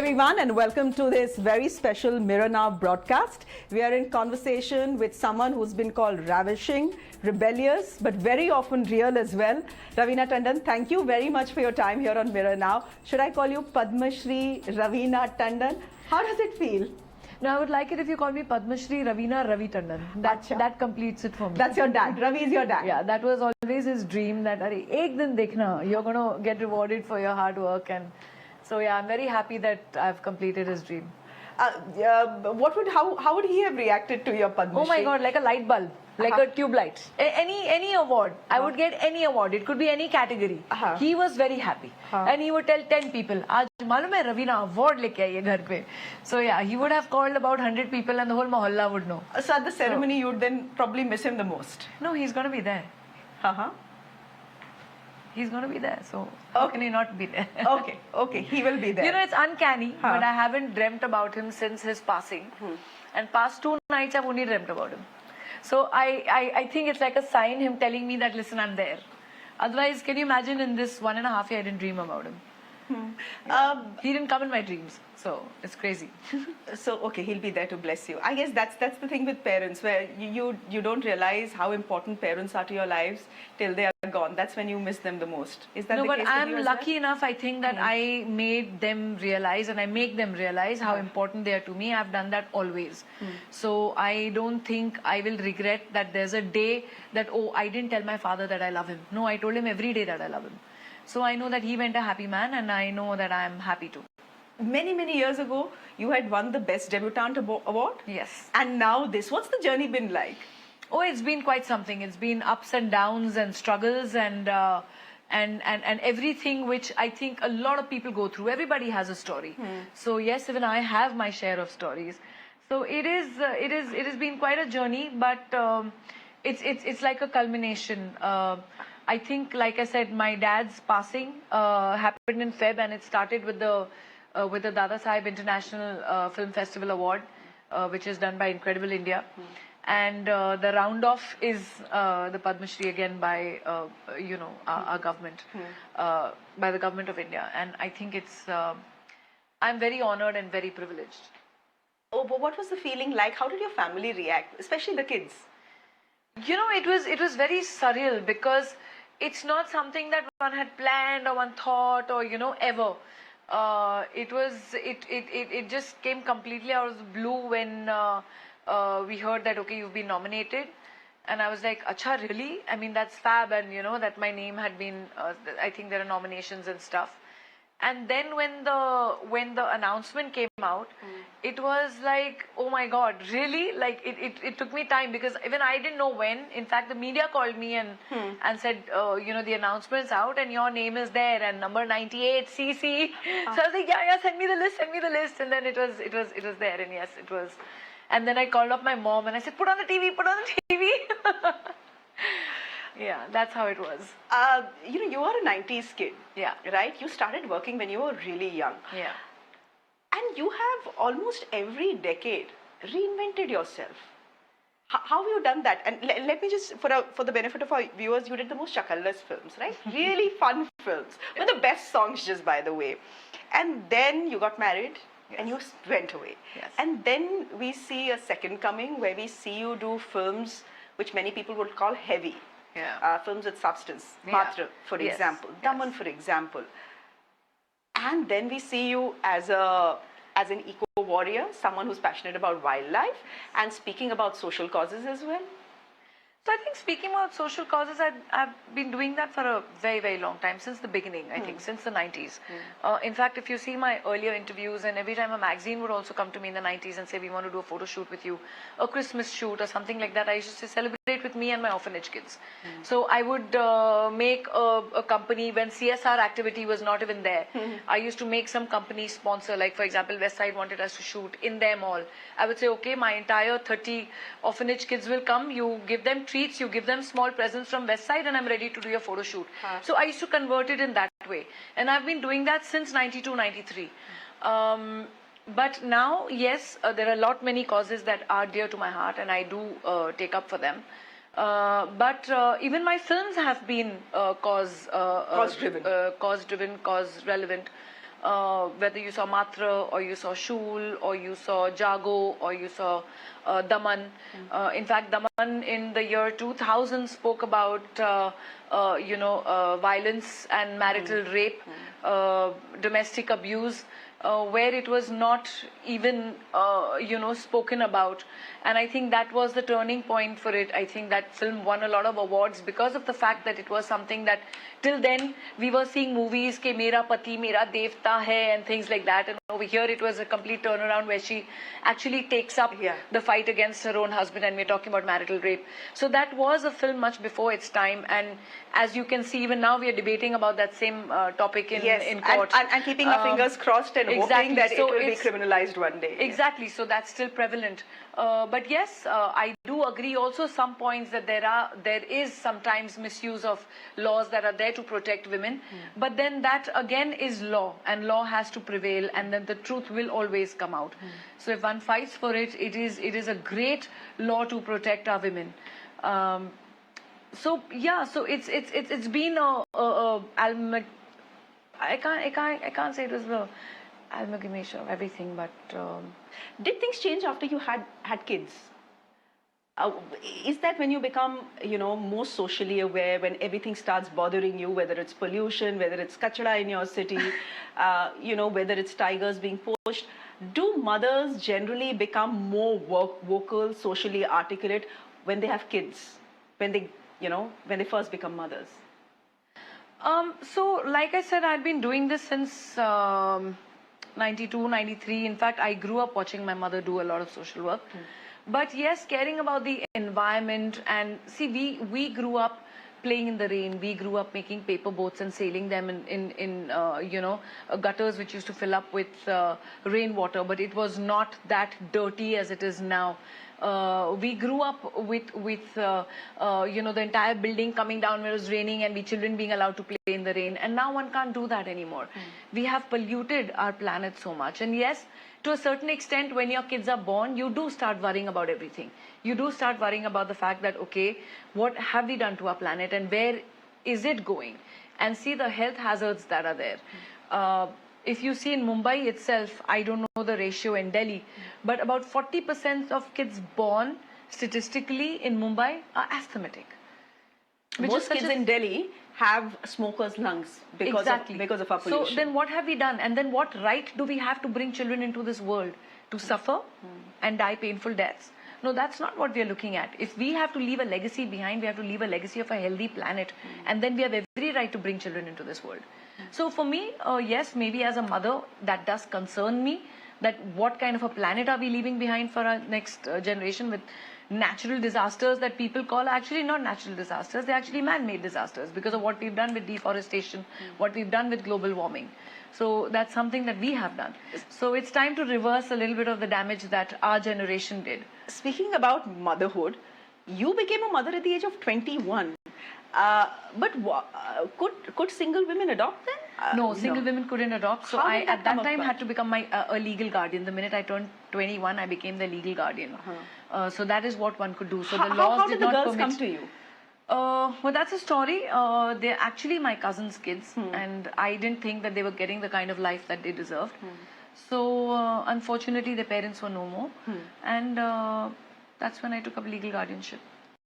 everyone, and welcome to this very special Mirror Now broadcast. We are in conversation with someone who's been called ravishing, rebellious, but very often real as well. Raveena Tandon, thank you very much for your time here on Mirror Now. Should I call you Padma Shri Raveena Tandon? How does it feel? No, I would like it if you call me Padma Shri Raveena Tandon. That completes it for me. That's your dad. Ravi is your dad. Yeah, that was always his dream that ek din dekhna, you're going to get rewarded for your hard work. And so yeah, I'm very happy that I've completed his dream. How would he have reacted to your Padma Shri? Oh my God, like a light bulb, like a tube light. Any award, I would get any award. It could be any category. He was very happy, and he would tell 10 people, "Aaj malum hai Raveena award leke aayi ghar pe." So yeah, he would have called about 100 people, and the whole mohalla would know. So at the ceremony, you would then probably miss him the most. No, he's going to be there. He's going to be there, so how can he not be there? Okay, he will be there. You know, it's uncanny, but I haven't dreamt about him since his passing. And past 2 nights, I've only dreamt about him. So I think it's like a sign, him telling me that, listen, I'm there. Otherwise, can you imagine in this 1.5 years, I didn't dream about him. He didn't come in my dreams, so it's crazy. So okay, he'll be there to bless you. I guess that's the thing with parents, where you don't realize how important parents are to your lives till they are gone. That's when you miss them the most. Is that the case with you? No, but I'm lucky enough, I think, that I made them realize, and I make them realize how important they are to me. I've done that always. So I don't think I will regret that there's a day that, oh, I didn't tell my father that I love him. No, I told him every day that I love him. So I know that he went a happy man, and I know that I am happy too. Many years ago, you had won the Best Debutante Award. Yes. And now this. What's the journey been like? Oh, it's been quite something. It's been ups and downs and struggles and everything which I think a lot of people go through. Everybody has a story. So yes, even I have my share of stories. So it has been quite a journey, but it's like a culmination. I think, like I said, my dad's passing happened in Feb, and it started with the Dada Saheb International Film Festival Award, which is done by Incredible India. And the round off is the Padma Shri again by our government, by the government of India. And I think it's I'm very honored and very privileged. Oh, but what was the feeling like? How did your family react, especially the kids? You know, it was very surreal, because it's not something that one had planned or one thought or ever. It just came completely out of the blue when we heard that, okay, you've been nominated. And I was like, acha, really? I mean, that's fab. And that my name had been, I think there are nominations and stuff. And then when the announcement came out, it was like, oh my God, really? Like it took me time, because even I didn't know when. In fact, the media called me and said, the announcement's out and your name is there and number 98 CC. So I was like, yeah, send me the list. And then it was there, and yes, it was. And then I called up my mom and I said, put on the TV. Yeah, that's how it was. You are a 90s kid. Yeah. Right? You started working when you were really young. Yeah. And you have almost every decade reinvented yourself. How have you done that? And let me just, for the benefit of our viewers, you did the most chakallas films, right? Really fun films. With the best songs, just by the way. And then you got married. Yes. And you went away. Yes. And then we see a second coming, where we see you do films which many people would call heavy. Yeah. Films with substance. Matra, for example. Daman, for example. And then we see you as an eco-warrior, someone who's passionate about wildlife and speaking about social causes as well. So I think speaking about social causes, I've been doing that for a very long time, since the beginning, I think, since the 90s. In fact, if you see my earlier interviews, and every time a magazine would also come to me in the 90s and say, we want to do a photo shoot with you, a Christmas shoot or something like that, I used to say, celebrate with me and my orphanage kids. So I would make a company when CSR activity was not even there. I used to make some company sponsor, like for example, Westside wanted us to shoot in their mall. I would say, okay, my entire 30 orphanage kids will come, you give them treats, you give them small presents from Westside, and I'm ready to do your photo shoot. So I used to convert it in that way. And I've been doing that since 92, 93. But now, yes, there are many causes that are dear to my heart, and I do take up for them. But even my films have been cause-driven, cause-relevant. whether you saw Matra or you saw Shul or you saw Jago or you saw Daman. In fact, Daman in the year 2000 spoke about violence and marital rape, domestic abuse, where it was not even spoken about. And I think that was the turning point for it. I think that film won a lot of awards because of the fact that it was something that till then we were seeing movies ke Mera Pati Mera Devta Hai and things like that, and over here it was a complete turnaround where she actually takes up the fight against her own husband, and we're talking about marital rape. So that was a film much before its time, and as you can see, even now we are debating about that same topic in court. And keeping our fingers crossed and hoping that so it will be criminalized one day. Exactly, so that's still prevalent. But yes, I do agree also some points that there is sometimes misuse of laws that are there to protect women, but then that again is law, and law has to prevail, and then the truth will always come out. So if one fights for it, it is a great law to protect our women. So yeah, so it's been I can't say it was the amalgamation of everything, but Did things change after you had kids? Is that when you become, more socially aware, when everything starts bothering you, whether it's pollution, whether it's kachra in your city, whether it's tigers being poached? Do mothers generally become more vocal, socially articulate when they have kids, when they first become mothers? So like I said, I've been doing this since 92, 93. In fact, I grew up watching my mother do a lot of social work. But yes, caring about the environment, and see, we grew up playing in the rain. We grew up making paper boats and sailing them in gutters which used to fill up with rainwater, but it was not that dirty as it is now. We grew up with the entire building coming down when it was raining, and we children being allowed to play in the rain. And now one can't do that anymore. We have polluted our planet so much. And yes, to a certain extent, when your kids are born, you do start worrying about everything. You do start worrying about the fact that, okay, what have we done to our planet and where is it going? And see the health hazards that are there. If you see in Mumbai itself, I don't know the ratio in Delhi, but about 40% of kids born statistically in Mumbai are asthmatic. Most kids in Delhi have smokers' lungs because of our pollution. So then what have we done? And then what right do we have to bring children into this world? To suffer and die painful deaths? No, that's not what we are looking at. If we have to leave a legacy behind, we have to leave a legacy of a healthy planet. And then we have every right to bring children into this world. So for me, yes, maybe as a mother, that does concern me. That what kind of a planet are we leaving behind for our next generation, with natural disasters that people call actually not natural disasters, they're actually man-made disasters because of what we've done with deforestation, what we've done with global warming. So that's something that we have done. So it's time to reverse a little bit of the damage that our generation did. Speaking about motherhood, you became a mother at the age of 21. But could single women adopt then? No, single women couldn't adopt. So I, at that time, had to become a legal guardian. The minute I turned 21, I became the legal guardian. So that is what one could do. So the laws did not permit. How did the girls come to you? Well, that's a story. They're actually my cousin's kids, and I didn't think that they were getting the kind of life that they deserved. So unfortunately, their parents were no more, and that's when I took up legal guardianship.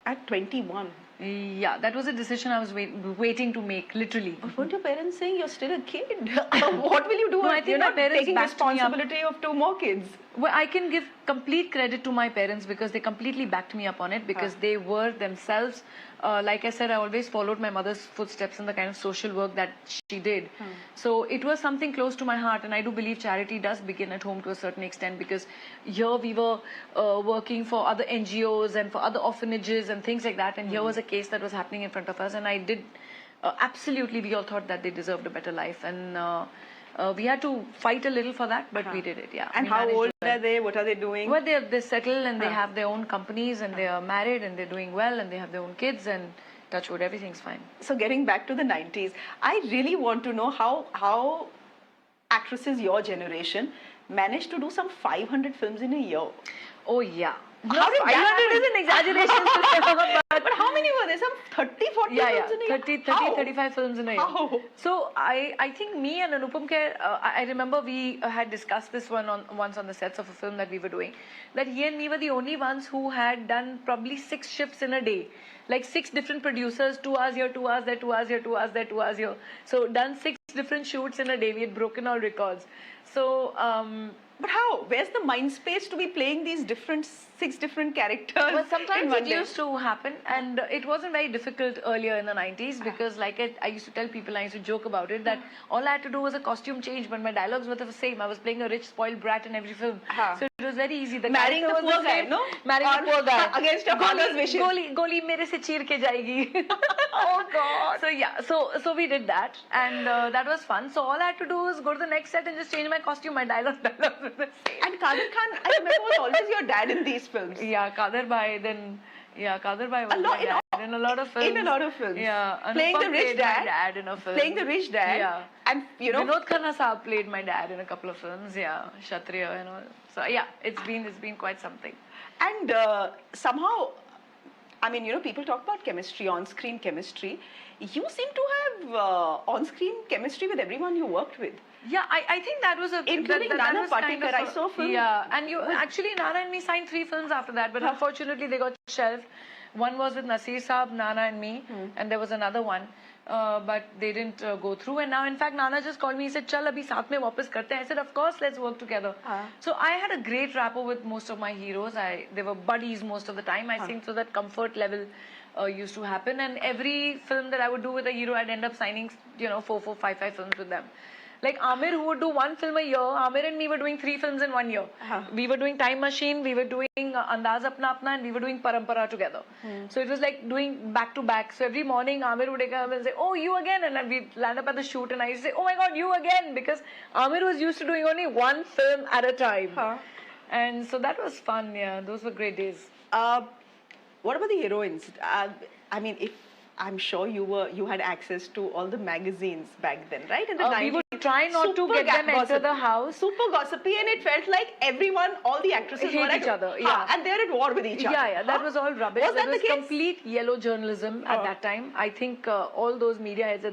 At 21? Yeah, that was a decision I was waiting to make, literally. But weren't your parents saying you're still a kid? What will you do? No, I think you're my not parents taking responsibility of 2 more kids. Well, I can give complete credit to my parents because they completely backed me up on it, because they were themselves, like I said, I always followed my mother's footsteps in the kind of social work that she did. So it was something close to my heart, and I do believe charity does begin at home to a certain extent, because here we were working for other NGOs and for other orphanages and things like that, and here was a case that was happening in front of us, and I did, absolutely, we all thought that they deserved a better life, and we had to fight a little for that, but we did it, yeah. And how old are they? What are they doing? Well, they're settled, and they have their own companies, and they are married, and they're doing well, and they have their own kids, and touch wood, everything's fine. So getting back to the 90s, I really want to know how actresses your generation managed to do some 500 films in a year. Oh, yeah. No, 500 is an exaggeration. But how many were there? Some 30, 40 films in a year? 30, How? 35 films in a year. How? So I think me and Anupam Kher, I remember we had discussed this once on the sets of a film that we were doing, that he and me were the only ones who had done probably 6 shifts in a day. Like 6 different producers, 2 hours here, 2 hours there, 2 hours here, 2 hours there, 2 hours here. So done 6 different shoots in a day. We had broken all records. So but how? Where's the mind space to be playing these 6 different characters? well, in sometimes one it day? used to happen, and it wasn't very difficult earlier in the 90s because, like I used to tell people, I used to joke about it, that all I had to do was a costume change, but my dialogues were the same. I was playing a rich, spoiled brat in every film. So it was very easy. The Marrying the character was poor guy, same. no? Marrying the poor guy. Against your father's wishes. Goli mere se cheer ke jayegi. Oh God. So yeah, so we did that, and that was fun. So all I had to do was go to the next set and just change my costume. My dialogues were the same. And Kadir Khan, I remember, was always your dad in these films. Yeah, Kadir Bhai, then Kadir Bhai was A lot- my dad in a lot of films. In a lot of films. Yeah, Playing Anupam the rich played my dad. dad in a film. Playing the rich dad. Yeah. And you know. Vinod Khanna Saab played my dad in a couple of films. Yeah, Kshatriya and all. So yeah, it's been quite something. And somehow, I mean, you know, people talk about chemistry, on-screen chemistry. You seem to have on-screen chemistry with everyone you worked with. Yeah, I think that was a Including that Nana was kind Patekar. of I saw a film. Yeah, and you actually Nana and me signed 3 films after that, but unfortunately they got shelved. One was with Nasir Saab, Nana and me, and there was another one. But they didn't go through, and now in fact Nana just called me. He said, "Chal, abhi saath mein wapas karte hain." I said, "Of course, let's work together." So I had a great rapport with most of my heroes. They were buddies most of the time. I think so that comfort level used to happen, and every film that I would do with a hero, I'd end up signing 4, 5 films with them. Like Amir, who would do 1 film a year, Amir and me were doing 3 films in 1 year. We were doing Time Machine, we were doing Andaz Apna Apna, and we were doing Parampara together. So it was like doing back to back. So every morning, Amir would come and say, "Oh, you again?" And then we'd land up at the shoot, and I used to say, "Oh my God, you again?" Because Amir was used to doing only 1 film at a time. And so that was fun, yeah. Those were great days. What about the heroines? I mean, I'm sure you had access to all the magazines back then, right? In the 90s. We would try not to get them enter the house. Super gossipy, and it felt like everyone, all the actresses hate were like, each other. Yeah, and they're at war with each other. Yeah, that was all rubbish. Was that was the case? Complete yellow journalism at that time. I think all those media heads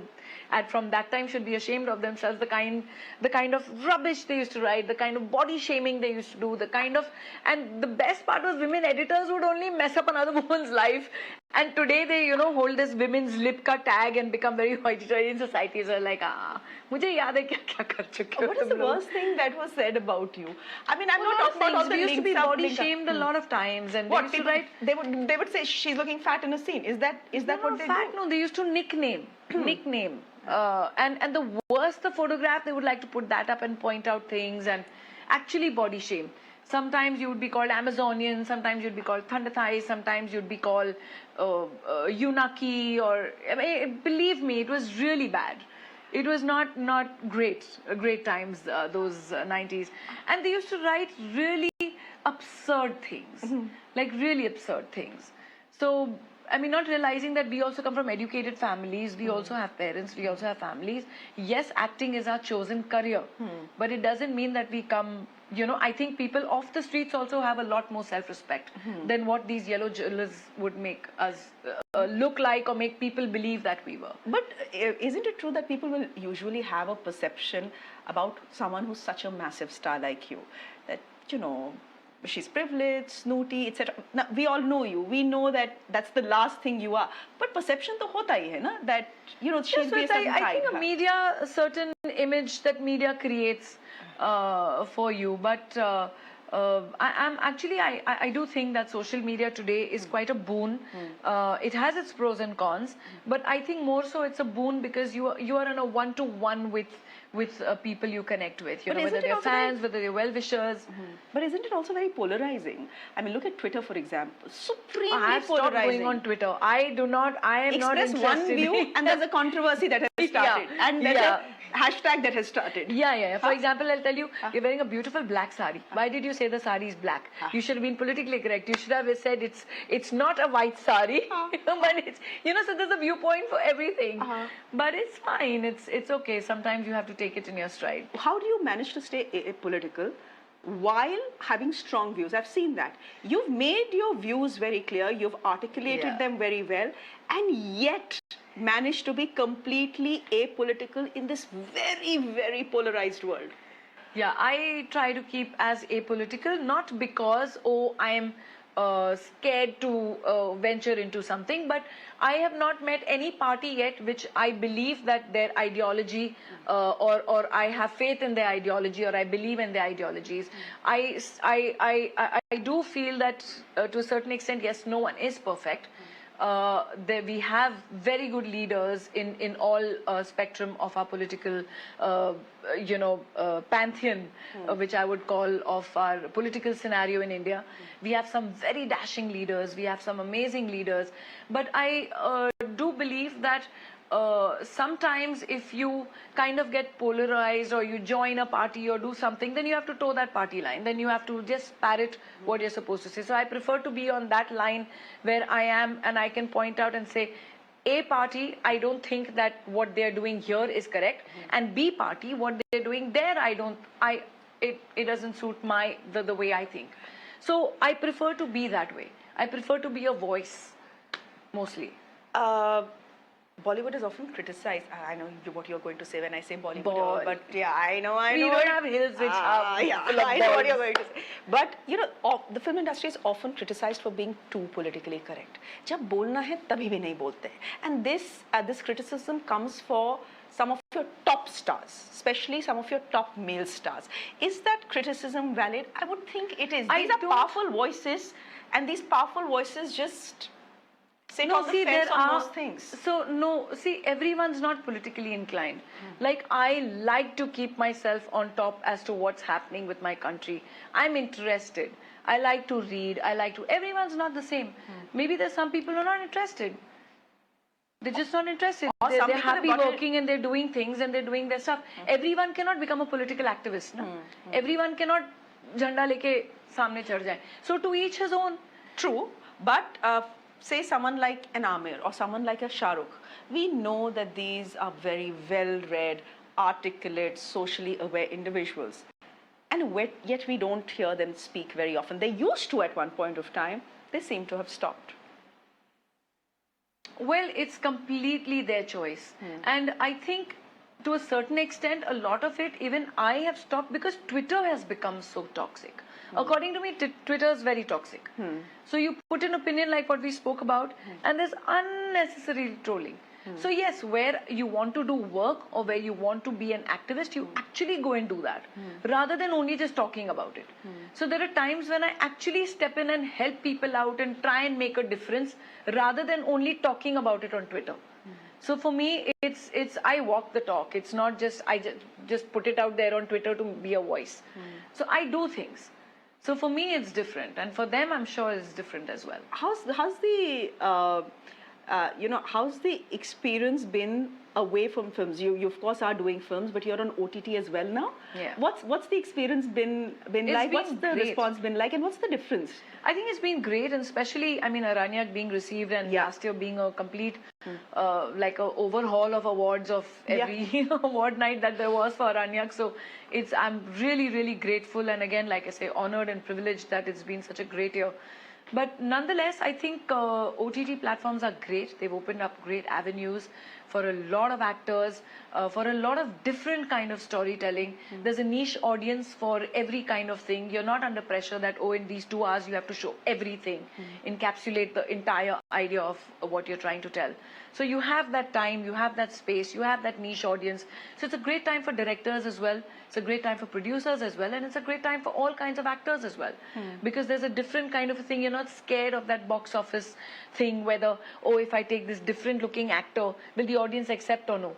from that time should be ashamed of themselves. The kind of rubbish they used to write, the kind of body shaming they used to do, and the best part was women editors would only mess up another woman's life. And today they, hold this women's lip ka tag and become very hoity-toity in societies. Are like, mujhe yaad hai kya kar chuke ho What is tum the log?" worst thing that was said about you? I mean, I'm Well, not talking about all the we used to be links up, body link up. shamed a lot of times, and What they used to people, write. they would say she's looking fat in a scene. Is that what they fact, do? no, they used to nickname. And the worse the photograph, they would like to put that up and point out things and actually body shame. Sometimes you would be called Amazonian, sometimes you'd be called Thunder Thighs, sometimes you'd be called Yunaki, or believe me, it was really bad. It was not great times, those 90s. And they used to write really absurd things, like really absurd things. So, I mean, not realizing that we also come from educated families, we also have parents, we also have families. Yes, acting is our chosen career, but it doesn't mean that we come, I think people off the streets also have a lot more self-respect than what these yellow journalists would make us look like or make people believe that we were. But isn't it true that people will usually have a perception about someone who's such a massive star like you, that, she's privileged, snooty, etc. Now, we all know you. We know that that's the last thing you are. But perception to hota hi hai na, that, she's So a certain I think type. a certain image that media creates for you. But I do think that social media today is quite a boon. It has its pros and cons, but I think more so it's a boon because you are in a one-to-one with people you connect with, whether they're fans, whether they're well-wishers. But isn't it also very polarizing? I mean, look at Twitter, for example. Supremely I have stopped polarizing. going on Twitter. I am not Express interested one view in and there's a controversy that has started. And there's a hashtag that has started. Yeah. For example, I'll tell you, you're wearing a beautiful black sari. Why did you say the sari is black? You should have been politically correct. You should have said it's not a white sari. But it's, so there's a viewpoint for everything. But it's fine. It's okay. Sometimes you have to take it in your stride. How do you manage to stay apolitical while having strong views. I've seen that. You've made your views very clear, you've articulated them very well, and yet managed to be completely apolitical in this very, very polarized world. Yeah, I try to keep as apolitical, not because, oh, I am scared to venture into something, but I have not met any party yet which I believe that their ideology or I have faith in their ideology or I believe in their ideologies. I do feel that to a certain extent, yes, no one is perfect. We have very good leaders in all spectrum of our political, pantheon, which I would call of our political scenario in India. We have some very dashing leaders. We have some amazing leaders. But I do believe that sometimes if you kind of get polarized or you join a party or do something, then you have to toe that party line. Then you have to just parrot what you're supposed to say. So I prefer to be on that line where I am and I can point out and say, A party, I don't think that what they're doing here is correct. And B party, what they're doing there, it doesn't suit the way I think. So I prefer to be that way. I prefer to be a voice, mostly. Bollywood is often criticized. I know what you're going to say when I say Bollywood, but yeah, I know. We don't have hills which are full of I know what balls. you're going to say. But the film industry is often criticized for being too politically correct. जब बोलना है तभी भी नहीं बोलते हैं. And this criticism comes for some of your top stars, especially some of your top male stars. Is that criticism valid? I would think it is. These are powerful voices, and these powerful voices just sit on the fence on most things. So, no, see, everyone's not politically inclined. Like, I like to keep myself on top as to what's happening with my country. I'm interested. I like to read. Everyone's not the same. Maybe there's some people who are not interested. They're just not interested. They're happy working and they're doing things and they're doing their stuff. Everyone cannot become a political activist. No? Everyone cannot jhanda leke samne chad jaye. So to each his own. True, but say someone like an Amir or someone like a Shah Rukh, we know that these are very well-read, articulate, socially aware individuals. And yet we don't hear them speak very often. They used to at one point of time. They seem to have stopped. Well, it's completely their choice. And I think to a certain extent, a lot of it, even I have stopped because Twitter has become so toxic. According to me, Twitter is very toxic. So you put an opinion like what we spoke about, and there's unnecessary trolling. So yes, where you want to do work or where you want to be an activist, you actually go and do that, rather than only just talking about it. So there are times when I actually step in and help people out and try and make a difference, rather than only talking about it on Twitter. So for me, it's I walk the talk. It's not just I just put it out there on Twitter to be a voice. So I do things. So for me, it's different, and for them, I'm sure it's different as well. How's the experience been away from films? You of course are doing films, but you're on OTT as well now. Yeah. What's the experience been like? What's the response been like, and what's the difference? I think it's been great, and especially, I mean, Aranyak being received and last year being a complete, like a overhaul of awards of every award night that there was for Aranyak. So I'm really, really grateful, and again, like I say, honored and privileged that it's been such a great year. But nonetheless, I think OTT platforms are great. They've opened up great avenues for a lot of actors, for a lot of different kind of storytelling. There's a niche audience for every kind of thing. You're not under pressure that, oh, in these 2 hours you have to show everything, encapsulate the entire idea of what you're trying to tell. So you have that time, you have that space, you have that niche audience. So it's a great time for directors as well. It's a great time for producers as well. And it's a great time for all kinds of actors as well. Because there's a different kind of a thing. You're not scared of that box office thing, whether, oh, if I take this different looking actor, will the audience accept or no?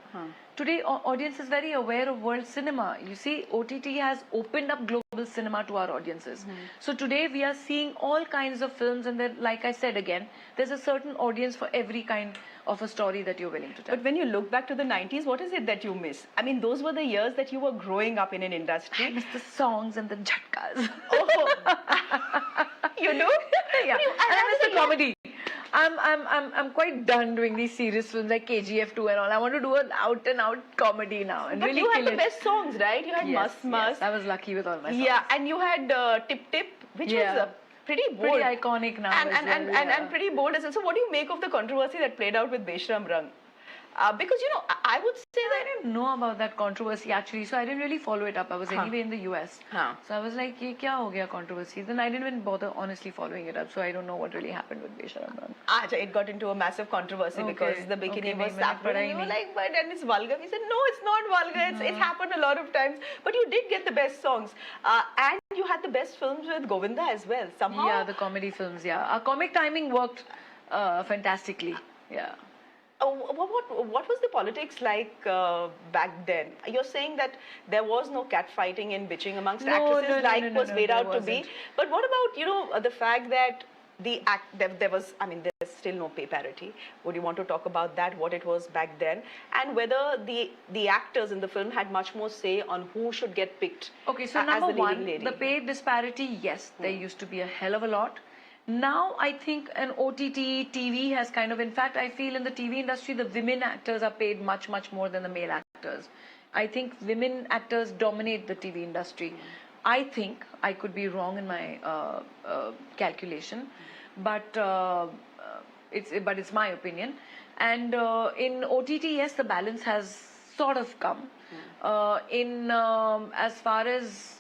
Today, audience is very aware of world cinema. You see, OTT has opened up global cinema to our audiences. So today we are seeing all kinds of films, and then, like I said again, there's a certain audience for every kind of a story that you're willing to tell. But when you look back to the 90s, what is it that you miss? I mean, those were the years that you were growing up in an industry. I miss the songs and the jhatkas. Oh, you know? Yeah. And I miss the comedy. I'm quite done doing these serious films like KGF 2 and all. I want to do an out and out comedy now and But really you had kill the it. best songs, right? You had Yes, Mast Mast. yes, I was lucky with all my songs. Yeah, and you had Tip Tip, which was pretty bold. Pretty iconic now and, as and, well, and, yeah. and pretty bold as well. So what do you make of the controversy that played out with Beshram Rang? Because, you know, I would say I didn't know about that controversy actually, so I didn't really follow it up. I was anyway in the US. So I was like, ye kya ho gaya controversy? Then I didn't even bother honestly following it up, so I don't know what really happened with Beshram Rang. It got into a massive controversy because the bikini was nahi, saffron. maine And you were padha hi like, but and it's vulgar. We said, no, it's not vulgar. It's happened a lot of times. But you did get the best songs. And you had the best films with Govinda as well. Somehow. Yeah, the comedy films, yeah. Our comic timing worked fantastically, yeah. What was the politics like back then? You're saying that there was no catfighting and bitching amongst actresses like was made out to be. But what about, you know, the fact that there was, I mean, there's still no pay parity. Would you want to talk about that, what it was back then? And whether the actors in the film had much more say on who should get picked Okay, so as number the leading one, lady? the pay disparity, yes, there used to be a hell of a lot. Now, I think an OTT, TV has kind of, in fact, I feel in the TV industry, the women actors are paid much, much more than the male actors. I think women actors dominate the TV industry. I think, I could be wrong in my calculation, but it's my opinion. And in OTT, yes, the balance has sort of come. As far as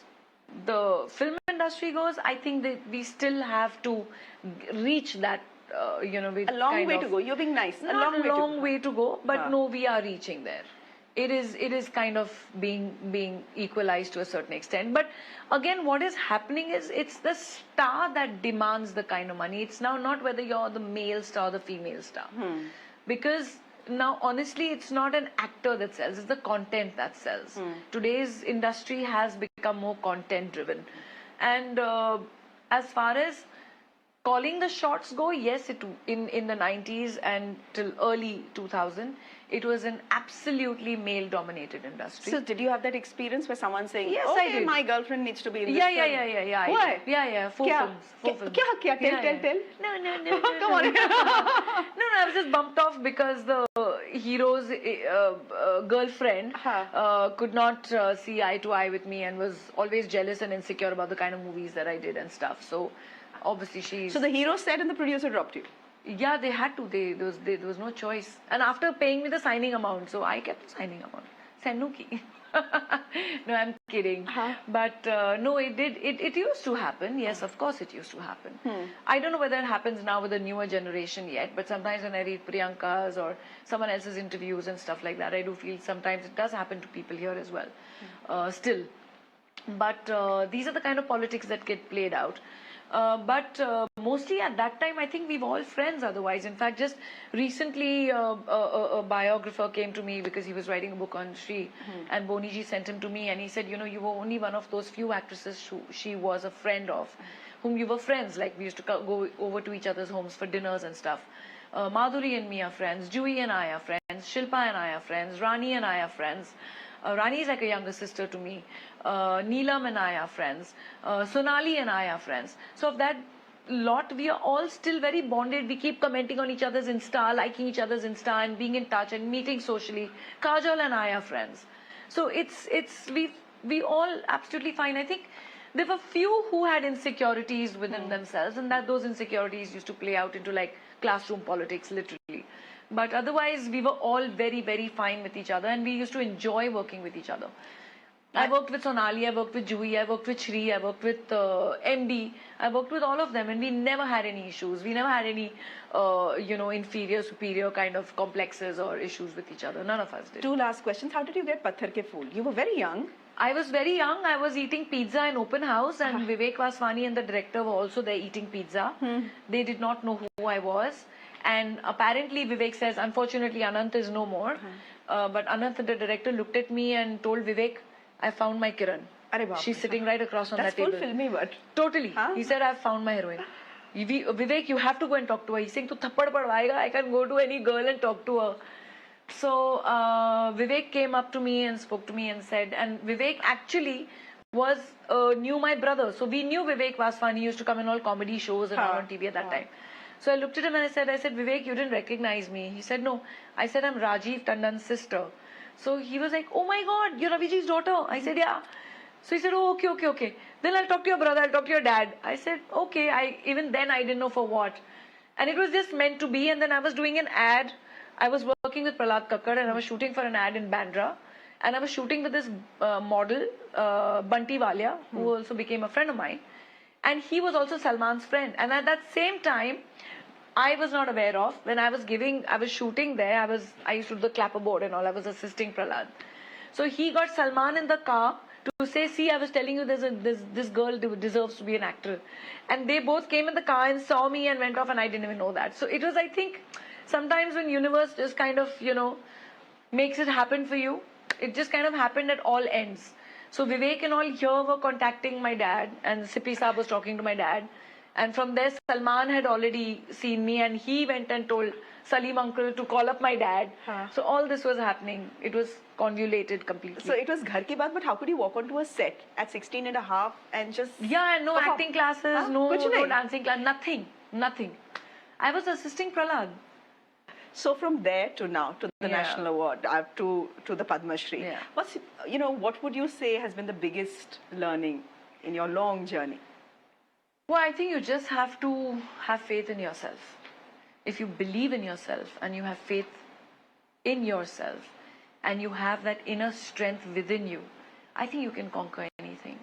the film industry goes, I think that we still have to reach that, you know, with a long way to go. You're being nice. A long way to go, but no, we are reaching there. It is kind of being equalized to a certain extent. But again, what is happening is it's the star that demands the kind of money. It's now not whether you're the male star or the female star. Because now, honestly, it's not an actor that sells, it's the content that sells. Today's industry has become more content driven. And as far as calling the shots go, yes, in the 90s and till early 2000, it was an absolutely male-dominated industry. So did you have that experience where someone's saying, yes, okay, I did. my girlfriend needs to be in this Yeah. Why? Yeah. Four films. Tell. No. Come on. No, I was just bumped off because the hero's girlfriend could not see eye to eye with me and was always jealous and insecure about the kind of movies that I did and stuff. So obviously So the hero said and the producer dropped you? Yeah, they had to. There was no choice. And after paying me the signing amount, so I kept the signing amount. Sennuki. No, I'm kidding. But no, it used to happen. Yes, of course it used to happen. I don't know whether it happens now with the newer generation yet, but sometimes when I read Priyanka's or someone else's interviews and stuff like that, I do feel sometimes it does happen to people here as well. Still. But these are the kind of politics that get played out. But mostly at that time, I think we were all friends otherwise. In fact, just recently, a biographer came to me because he was writing a book on Shri, and Boniji sent him to me, and he said, you know, you were only one of those few actresses who she was a friend of, whom you were friends. Like, we used to go over to each other's homes for dinners and stuff. Madhuri and me are friends, Jui and I are friends, Shilpa and I are friends, Rani and I are friends. Rani is like a younger sister to me. Neelam and I are friends. Sonali and I are friends. So of that lot, we are all still very bonded. We keep commenting on each other's Insta, liking each other's Insta and being in touch and meeting socially. Kajal and I are friends. So we all absolutely fine. I think there were few who had insecurities within themselves, and that those insecurities used to play out into like classroom politics, literally. But otherwise, we were all very, very fine with each other, and we used to enjoy working with each other. I worked with Sonali, I worked with Jui, I worked with Shri, I worked with MD, I worked with all of them, and we never had any issues. We never had any, inferior, superior kind of complexes or issues with each other. None of us did. Two last questions. How did you get Patthar Ke Phool? You were very young. I was very young. I was eating pizza in open house, and Vivek Vaswani and the director were also there eating pizza. They did not know who I was. And apparently Vivek says, unfortunately Anant is no more. But Anant, the director, looked at me and told Vivek, I found my Kiran. She's sitting right across on that table. That's full filmy word. Totally. He said, I've found my heroine. Vivek, you have to go and talk to her. He's saying, tu thappad padvayega. I can go to any girl and talk to her. So Vivek came up to me and spoke to me and said, and Vivek actually knew my brother. So we knew Vivek Vaswani used to come in all comedy shows and all on TV at that time. So I looked at him and I said, Vivek, you didn't recognize me. He said, no. I said, I'm Rajiv Tandon's sister. So he was like, oh my God, you're Raviji's daughter. I said, yeah. So he said, oh, okay. Then I'll talk to your brother, I'll talk to your dad. I said, okay. Even then I didn't know for what. And it was just meant to be. And then I was doing an ad. I was working with Prahlad Kakkad and I was shooting for an ad in Bandra. And I was shooting with this model, Bunty Walia, who also became a friend of mine. And he was also Salman's friend. And at that same time, I was not aware of, when I was shooting there, I used to do the clapperboard and all, I was assisting Prahlad. So he got Salman in the car to say, see, I was telling you this girl deserves to be an actor. And they both came in the car and saw me and went off, and I didn't even know that. So it was, I think, sometimes when universe just kind of, makes it happen for you, it just kind of happened at all ends. So Vivek and all here were contacting my dad, and Sippy Saab was talking to my dad. And from there, Salman had already seen me, and he went and told Salim uncle to call up my dad. So all this was happening. It was convoluted completely. So it was ghar ki baat, but how could you walk onto a set at 16 and a half and just... Yeah, and no perform? acting classes, no dancing class, nothing. I was assisting Prahlad. So from there to now, to the National Award, to the Padma Shri, what would you say has been the biggest learning in your long journey? Well, I think you just have to have faith in yourself. If you believe in yourself and you have faith in yourself and you have that inner strength within you, I think you can conquer anything.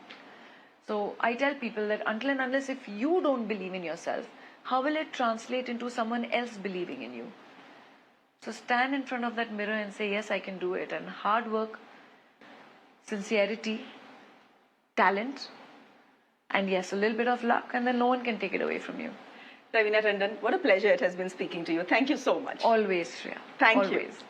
So I tell people that until and unless if you don't believe in yourself, how will it translate into someone else believing in you? So stand in front of that mirror and say, yes, I can do it. And hard work, sincerity, talent, and yes, a little bit of luck, and then no one can take it away from you. Raveena Tandon, what a pleasure it has been speaking to you. Thank you so much. Always, Shreya. Thank you. Always.